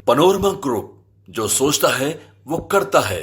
Panorama group, जो सोचता है वो करता है।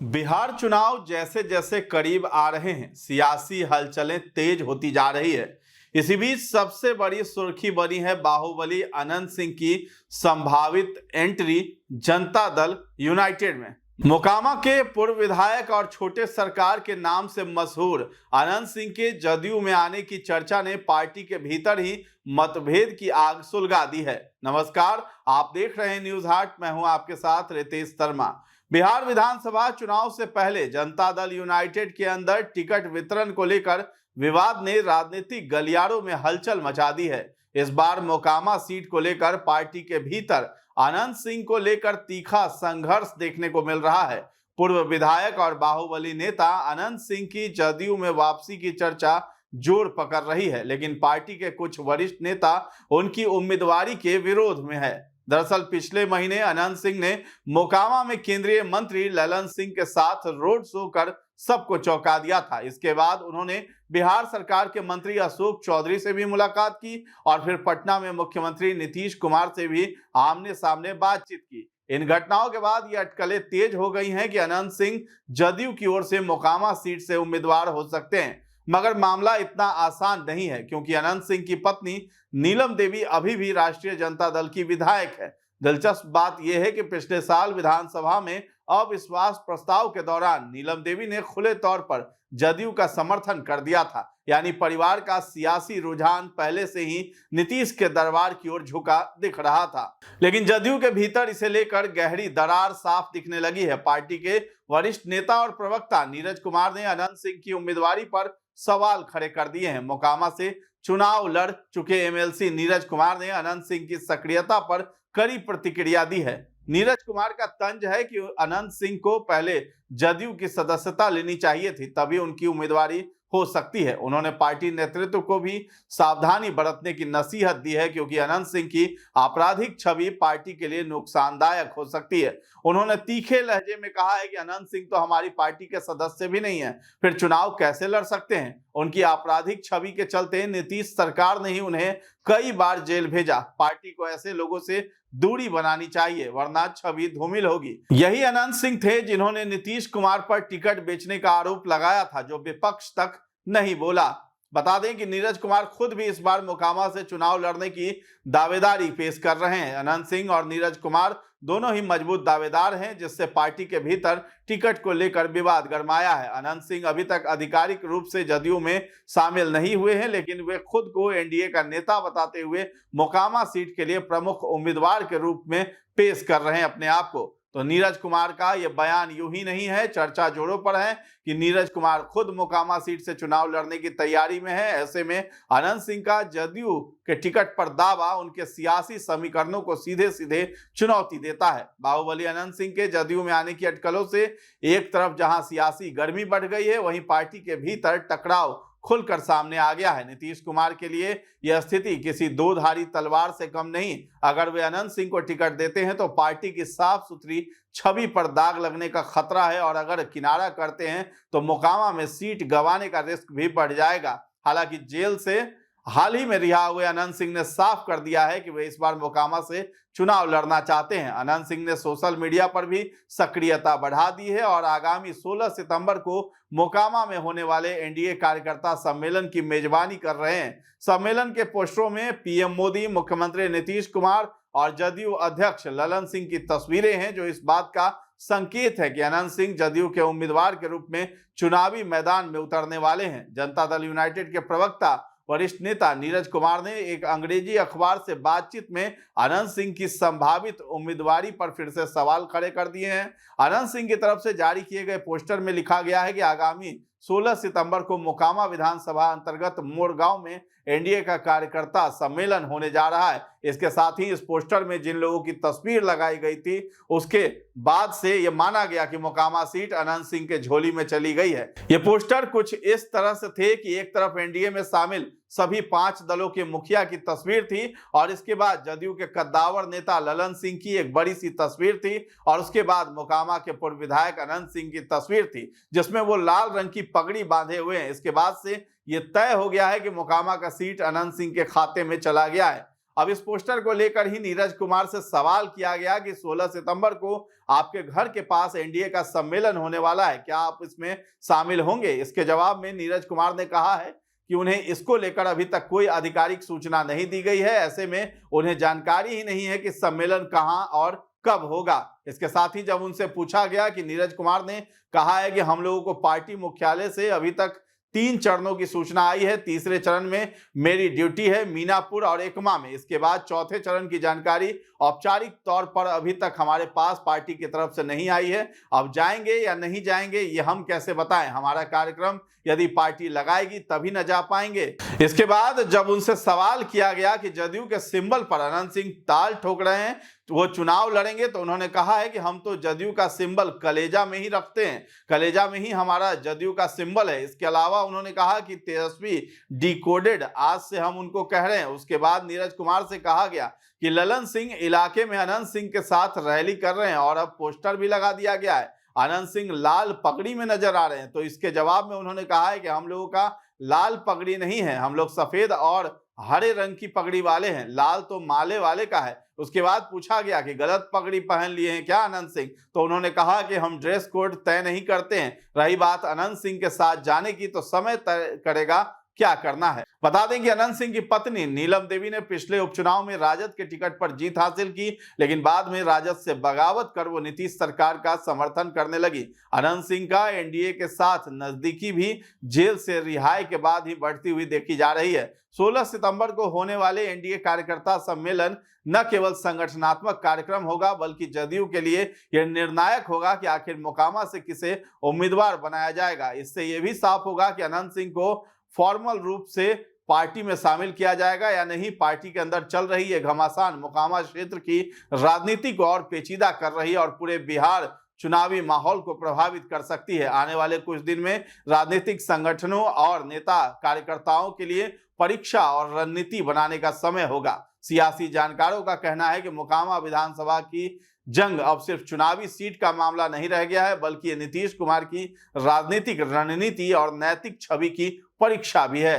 बिहार चुनाव जैसे जैसे करीब आ रहे हैं, सियासी हलचलें तेज होती जा रही है। इसी बीच सबसे बड़ी सुर्खी बनी है बाहुबली अनंत सिंह की संभावित एंट्री जनता दल यूनाइटेड में। मोकामा के पूर्व विधायक और छोटे सरकार के नाम से मशहूर अनंत सिंह के जदयू में आने की चर्चा ने पार्टी के भीतर ही मतभेद की आग सुलगा दी है। नमस्कार, आप देख रहे हैं न्यूज हाट। मैं हूं आपके साथ रितेश शर्मा। बिहार विधानसभा चुनाव से पहले जनता दल यूनाइटेड के अंदर टिकट वितरण को लेकर विवाद ने राजनीतिक गलियारों में हलचल मचा दी है। इस बार मोकामा सीट को लेकर पार्टी के भीतर अनंत सिंह को लेकर तीखा संघर्ष देखने को मिल रहा है। पूर्व विधायक और बाहुबली नेता अनंत सिंह की जदयू में वापसी की चर्चा जोर पकड़ रही है, लेकिन पार्टी के कुछ वरिष्ठ नेता उनकी उम्मीदवारी के विरोध में है। दरअसल पिछले महीने अनंत सिंह ने मोकामा में केंद्रीय मंत्री ललन सिंह के साथ रोड शो कर सबको चौंका दिया था। इसके बाद उन्होंने बिहार सरकार के मंत्री अशोक चौधरी से भी मुलाकात की और फिर पटना में मुख्यमंत्री नीतीश कुमार से भी आमने सामने बातचीत की। इन घटनाओं के बाद ये अटकलें तेज हो गई हैं कि अनंत सिंह जदयू की ओर से मोकामा सीट से उम्मीदवार हो सकते हैं। मगर मामला इतना आसान नहीं है, क्योंकि अनंत सिंह की पत्नी नीलम देवी अभी भी राष्ट्रीय जनता दल की विधायक है। दिलचस्प बात यह है कि पिछले साल विधानसभा में अविश्वास प्रस्ताव के दौरान नीलम देवी ने खुले तौर पर जदयू का समर्थन कर दिया था। यानी परिवार का सियासी रुझान पहले से ही नीतीश के दरबार की ओर झुका दिख रहा था, लेकिन जदयू के भीतर इसे लेकर गहरी दरार साफ दिखने लगी है। पार्टी के वरिष्ठ नेता और प्रवक्ता नीरज कुमार ने अनंत सिंह की उम्मीदवारी पर सवाल खड़े कर दिए हैं। मोकामा से चुनाव लड़ चुके एमएलसी नीरज कुमार ने अनंत सिंह की सक्रियता पर कड़ी प्रतिक्रिया दी है। नीरज कुमार का तंज है कि अनंत सिंह को पहले जदयू की सदस्यता लेनी चाहिए थी, तभी उनकी उम्मीदवारी हो सकती है। उन्होंने पार्टी नेतृत्व को भी सावधानी बरतने की नसीहत दी है, क्योंकि अनंत सिंह की आपराधिक छवि पार्टी के लिए नुकसानदायक हो सकती है। उन्होंने तीखे लहजे में कहा है कि अनंत सिंह तो हमारी पार्टी के सदस्य भी नहीं है, फिर चुनाव कैसे लड़ सकते हैं। उनकी आपराधिक छवि के चलते नीतीश सरकार ने ही उन्हें कई बार जेल भेजा। पार्टी को ऐसे लोगों से दूरी बनानी चाहिए, वरना छवि धूमिल होगी। यही अनंत सिंह थे जिन्होंने नीतीश कुमार पर टिकट बेचने का आरोप लगाया था, जो विपक्ष तक नहीं बोला। बता दें कि नीरज कुमार खुद भी इस बार मोकामा से चुनाव लड़ने की दावेदारी पेश कर रहे हैं। अनंत सिंह और नीरज कुमार दोनों ही मजबूत दावेदार हैं, जिससे पार्टी के भीतर टिकट को लेकर विवाद गरमाया है। अनंत सिंह अभी तक आधिकारिक रूप से जदयू में शामिल नहीं हुए हैं, लेकिन वे खुद को एनडीए का नेता बताते हुए मोकामा सीट के लिए प्रमुख उम्मीदवार के रूप में पेश कर रहे हैं अपने आप को। तो नीरज कुमार का यह बयान यूं ही नहीं है, चर्चा जोरों पर है कि नीरज कुमार खुद मोकामा सीट से चुनाव लड़ने की तैयारी में है। ऐसे में अनंत सिंह का जदयू के टिकट पर दावा उनके सियासी समीकरणों को सीधे सीधे चुनौती देता है। बाहुबली अनंत सिंह के जदयू में आने की अटकलों से एक तरफ जहां सियासी गर्मी बढ़ गई है, वहीं पार्टी के भीतर टकराव खुलकर सामने आ गया है। नीतीश कुमार के लिए यह स्थिति किसी दो धारी तलवार से कम नहीं। अगर वे अनंत सिंह को टिकट देते हैं तो पार्टी की साफ सुथरी छवि पर दाग लगने का खतरा है, और अगर किनारा करते हैं तो मोकामा में सीट गंवाने का रिस्क भी बढ़ जाएगा। हालांकि जेल से हाल ही में रिहा हुए अनंत सिंह ने साफ कर दिया है कि वे इस बार मोकामा से चुनाव लड़ना चाहते हैं। अनंत सिंह ने सोशल मीडिया पर भी सक्रियता बढ़ा दी है और आगामी 16 सितंबर को मोकामा में होने वाले एनडीए कार्यकर्ता सम्मेलन की मेजबानी कर रहे हैं। सम्मेलन के पोस्टरों में पीएम मोदी, मुख्यमंत्री नीतीश कुमार और जदयू अध्यक्ष ललन सिंह की तस्वीरें हैं, जो इस बात का संकेत है कि अनंत सिंह जदयू के उम्मीदवार के रूप में चुनावी मैदान में उतरने वाले हैं। जनता दल यूनाइटेड के प्रवक्ता वरिष्ठ नेता नीरज कुमार ने एक अंग्रेजी अखबार से बातचीत में अनंत सिंह की संभावित उम्मीदवारी पर फिर से सवाल खड़े कर दिए हैं। अनंत सिंह की तरफ से जारी किए गए पोस्टर में लिखा गया है कि आगामी 16 सितंबर को मोकामा विधानसभा अंतर्गत मोरगांव में एनडीए का कार्यकर्ता सम्मेलन होने जा रहा है। इसके साथ ही इस पोस्टर में जिन लोगों की तस्वीर लगाई गई थी, उसके बाद से यह माना गया कि मोकामा सीट अनंत सिंह के झोली में चली गई है। ये पोस्टर कुछ इस तरह से थे कि एक तरफ एनडीए में शामिल सभी 5 दलों के मुखिया की तस्वीर थी, और इसके बाद जदयू के कद्दावर नेता ललन सिंह की एक बड़ी सी तस्वीर थी, और उसके बाद मोकामा के पूर्व विधायक अनंत सिंह की तस्वीर थी, जिसमें वो लाल रंग की पगड़ी बांधे हुए हैं। इसके बाद से ये तय हो गया है कि मोकामा का सीट अनंत सिंह के खाते में चला गया है। अब इस पोस्टर को लेकर ही नीरज कुमार से सवाल किया गया कि 16 सितंबर को आपके घर के पास एनडीए का सम्मेलन होने वाला है, क्या आप इसमें शामिल होंगे? इसके जवाब में नीरज कुमार ने कहा है कि उन्हें इसको लेकर अभी तक कोई आधिकारिक सूचना नहीं दी गई है। ऐसे में उन्हें जानकारी ही नहीं है कि सम्मेलन कहां और कब होगा। इसके साथ ही जब उनसे पूछा गया कि नीरज कुमार ने कहा है कि हम लोगों को पार्टी मुख्यालय से अभी तक 3 चरणों की सूचना आई है। तीसरे चरण में मेरी ड्यूटी है मीनापुर और एकमा में। इसके बाद चौथे चरण की जानकारी औपचारिक तौर पर अभी तक हमारे पास पार्टी की तरफ से नहीं आई है। अब जाएंगे या नहीं जाएंगे ये हम कैसे बताएं? हमारा कार्यक्रम यदि पार्टी लगाएगी तभी न जा पाएंगे। इसके बाद जब उनसे सवाल किया गया कि जदयू के सिंबल पर अनंत सिंह ताल ठोक रहे हैं, वो चुनाव लड़ेंगे, तो उन्होंने कहा है कि हम तो जदयू का सिंबल कलेजा में ही रखते हैं, कलेजा में ही हमारा जदयू का सिंबल है। इसके अलावा उन्होंने कहा कि तेजस्वी डिकोडेड, आज से हम उनको कह रहे हैं। उसके बाद नीरज कुमार से कहा गया कि ललन सिंह इलाके में अनंत सिंह के साथ रैली कर रहे हैं और अब पोस्टर भी लगा दिया गया है। अनंत सिंह लाल पगड़ी में नजर आ रहे हैं। तो इसके जवाब में उन्होंने कहा है कि हम लोगों का लाल पगड़ी नहीं है, हम लोग सफेद और हरे रंग की पगड़ी वाले हैं, लाल तो माले वाले का है। उसके बाद पूछा गया कि गलत पगड़ी पहन लिए हैं क्या अनंत सिंह, तो उन्होंने कहा कि हम ड्रेस कोड तय नहीं करते हैं। रही बात अनंत सिंह के साथ जाने की, तो समय तय करेगा क्या करना है। बता दें कि अनंत सिंह की पत्नी नीलम देवी ने पिछले उपचुनाव में राजद के टिकट पर जीत हासिल की, लेकिन बाद में राजद से बगावत कर वो नीतीश सरकार का समर्थन करने लगी। अनंत सिंह का एनडीए के साथ नजदीकी भी जेल से रिहाई के बाद ही बढ़ती हुई देखी जा रही है। 16 सितंबर को होने वाले एनडीए कार्यकर्ता सम्मेलन न केवल संगठनात्मक कार्यक्रम होगा, बल्कि जदयू के लिए यह निर्णायक होगा कि आखिर मोकामा से किसे उम्मीदवार बनाया जाएगा। इससे यह भी साफ होगा कि अनंत सिंह को फॉर्मल रूप से पार्टी में शामिल किया जाएगा या नहीं। पार्टी के अंदर चल रही है घमासान मोकामा क्षेत्र की राजनीति को और पेचीदा कर रही है और पूरे बिहार चुनावी माहौल को प्रभावित कर सकती है। आने वाले कुछ दिन में राजनीतिक संगठनों और नेता कार्यकर्ताओं के लिए परीक्षा और रणनीति बनाने का समय होगा। सियासी जानकारों का कहना है कि मोकामा विधानसभा की जंग अब सिर्फ चुनावी सीट का मामला नहीं रह गया है, बल्कि ये नीतीश कुमार की राजनीतिक रणनीति और नैतिक छवि की परीक्षा भी है।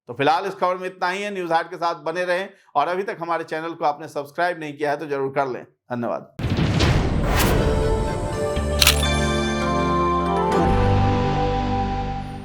तो फिलहाल इस खबर में इतना ही है। न्यूज़ हाट के साथ बने रहें और अभी तक हमारे चैनल को आपने सब्सक्राइब नहीं किया है तो जरूर कर लें। धन्यवाद।